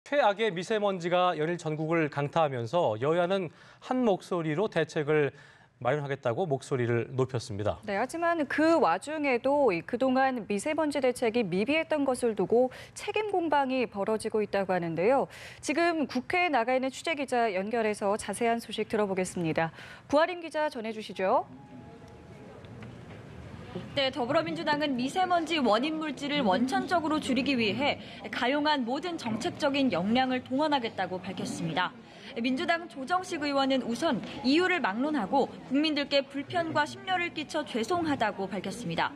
최악의 미세먼지가 연일 전국을 강타하면서 여야는 한 목소리로 대책을 마련하겠다고 목소리를 높였습니다. 네, 하지만 그 와중에도 그동안 미세먼지 대책이 미비했던 것을 두고 책임 공방이 벌어지고 있다고 하는데요. 지금 국회에 나가 있는 취재기자 연결해서 자세한 소식 들어보겠습니다. 구하림 기자 전해주시죠. 네, 더불어민주당은 미세먼지 원인 물질을 원천적으로 줄이기 위해 가용한 모든 정책적인 역량을 동원하겠다고 밝혔습니다. 민주당 조정식 의원은 우선 이유를 막론하고 국민들께 불편과 심려를 끼쳐 죄송하다고 밝혔습니다.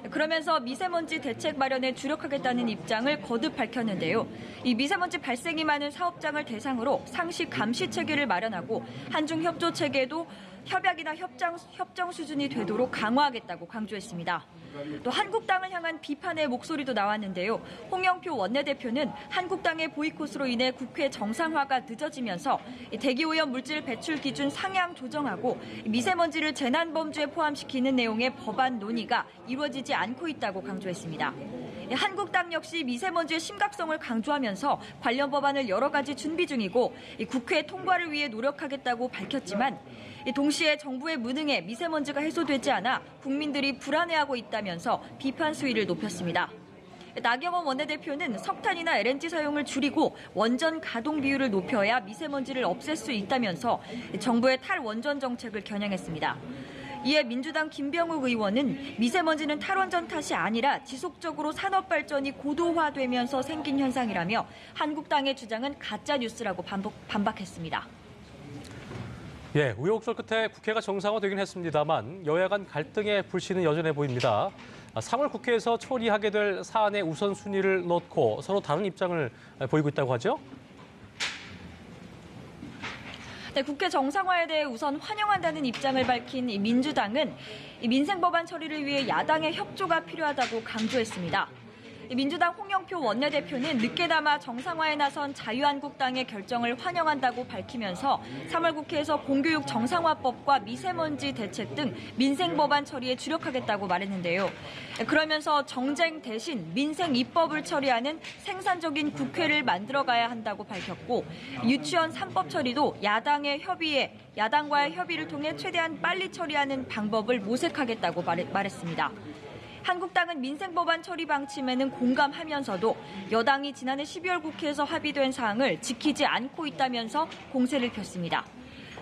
그러면서 미세먼지 대책 마련에 주력하겠다는 입장을 거듭 밝혔는데요. 이 미세먼지 발생이 많은 사업장을 대상으로 상시 감시 체계를 마련하고 한중 협조 체계도 협약이나 협정 수준이 되도록 강화하겠다고 강조했습니다. 또 한국당을 향한 비판의 목소리도 나왔는데요. 홍영표 원내대표는 한국당의 보이콧으로 인해 국회 정상화가 늦어지면서 대기오염 물질 배출 기준 상향 조정하고 미세먼지를 재난범죄에 포함시키는 내용의 법안 논의가 이루어지지 않고 있다고 강조했습니다. 한국당 역시 미세먼지의 심각성을 강조하면서 관련 법안을 여러 가지 준비 중이고 국회 통과를 위해 노력하겠다고 밝혔지만 동시에 정부의 무능에 미세먼지가 해소되지 않아 국민들이 불안해하고 있다면서 비판 수위를 높였습니다. 나경원 원내대표는 석탄이나 LNG 사용을 줄이고 원전 가동 비율을 높여야 미세먼지를 없앨 수 있다면서 정부의 탈원전 정책을 겨냥했습니다. 이에 민주당 김병욱 의원은 미세먼지는 탈원전 탓이 아니라 지속적으로 산업 발전이 고도화되면서 생긴 현상이라며 한국당의 주장은 가짜 뉴스라고 반박했습니다. 예, 우여곡절 끝에 국회가 정상화되긴 했습니다만 여야 간 갈등의 불씨는 여전해 보입니다. 3월 국회에서 처리하게 될 사안의 우선순위를 놓고 서로 다른 입장을 보이고 있다고 하죠? 네, 국회 정상화에 대해 우선 환영한다는 입장을 밝힌 민주당은 민생 법안 처리를 위해 야당의 협조가 필요하다고 강조했습니다. 민주당 홍영표 원내대표는 늦게나마 정상화에 나선 자유한국당의 결정을 환영한다고 밝히면서 3월 국회에서 공교육 정상화법과 미세먼지 대책 등 민생 법안 처리에 주력하겠다고 말했는데요. 그러면서 정쟁 대신 민생 입법을 처리하는 생산적인 국회를 만들어가야 한다고 밝혔고 유치원 3법 처리도 야당과의 협의를 통해 최대한 빨리 처리하는 방법을 모색하겠다고 말했습니다. 한국당은 민생 법안 처리 방침에는 공감하면서도 여당이 지난해 12월 국회에서 합의된 사항을 지키지 않고 있다면서 공세를 폈습니다.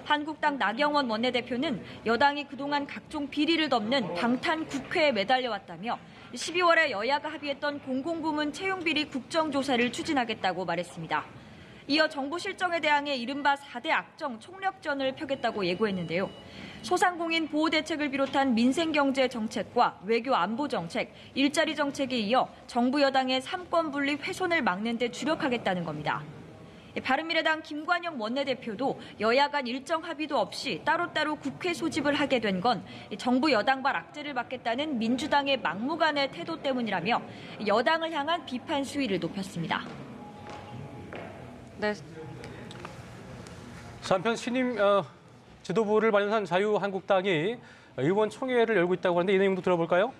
한국당 나경원 원내대표는 여당이 그동안 각종 비리를 덮는 방탄 국회에 매달려왔다며 12월에 여야가 합의했던 공공부문 채용비리 국정조사를 추진하겠다고 말했습니다. 이어 정부 실정에 대항해 이른바 4대 악정 총력전을 펴겠다고 예고했는데요. 소상공인 보호 대책을 비롯한 민생경제 정책과 외교 안보 정책, 일자리 정책에 이어 정부 여당의 삼권 분립 훼손을 막는 데 주력하겠다는 겁니다. 바른미래당 김관영 원내대표도 여야 간 일정 합의도 없이 따로따로 국회 소집을 하게 된 건 정부 여당발 악재를 막겠다는 민주당의 막무가내 태도 때문이라며 여당을 향한 비판 수위를 높였습니다. 네. 한편 신임 지도부를 마련한 자유한국당이 의원총회를 열고 있다고 하는데 이 내용도 들어볼까요?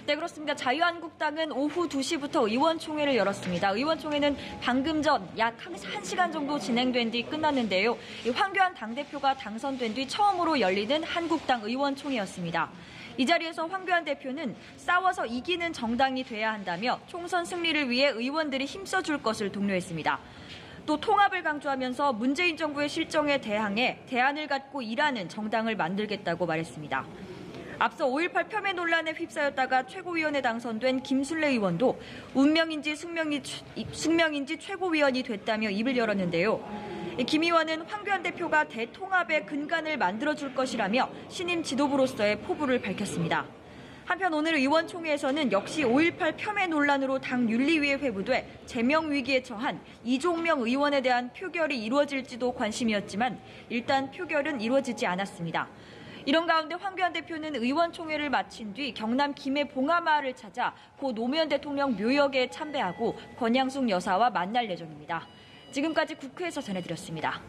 네, 그렇습니다. 자유한국당은 오후 2시부터 의원총회를 열었습니다. 의원총회는 방금 전 약 1시간 정도 진행된 뒤 끝났는데요. 황교안 당대표가 당선된 뒤 처음으로 열리는 한국당 의원총회였습니다. 이 자리에서 황교안 대표는 싸워서 이기는 정당이 돼야 한다며 총선 승리를 위해 의원들이 힘써줄 것을 독려했습니다. 또 통합을 강조하면서 문재인 정부의 실정에 대항해 대안을 갖고 일하는 정당을 만들겠다고 말했습니다. 앞서 5.18 폄훼 논란에 휩싸였다가 최고위원에 당선된 김술래 의원도 운명인지 숙명인지 최고위원이 됐다며 입을 열었는데요. 김 의원은 황교안 대표가 대통합의 근간을 만들어줄 것이라며 신임 지도부로서의 포부를 밝혔습니다. 한편 오늘 의원총회에서는 역시 5.18 폄훼 논란으로 당 윤리위에 회부돼 제명 위기에 처한 이종명 의원에 대한 표결이 이루어질지도 관심이었지만 일단 표결은 이루어지지 않았습니다. 이런 가운데 황교안 대표는 의원총회를 마친 뒤 경남 김해 봉하마을을 찾아 고 노무현 대통령 묘역에 참배하고 권양숙 여사와 만날 예정입니다. 지금까지 국회에서 전해드렸습니다.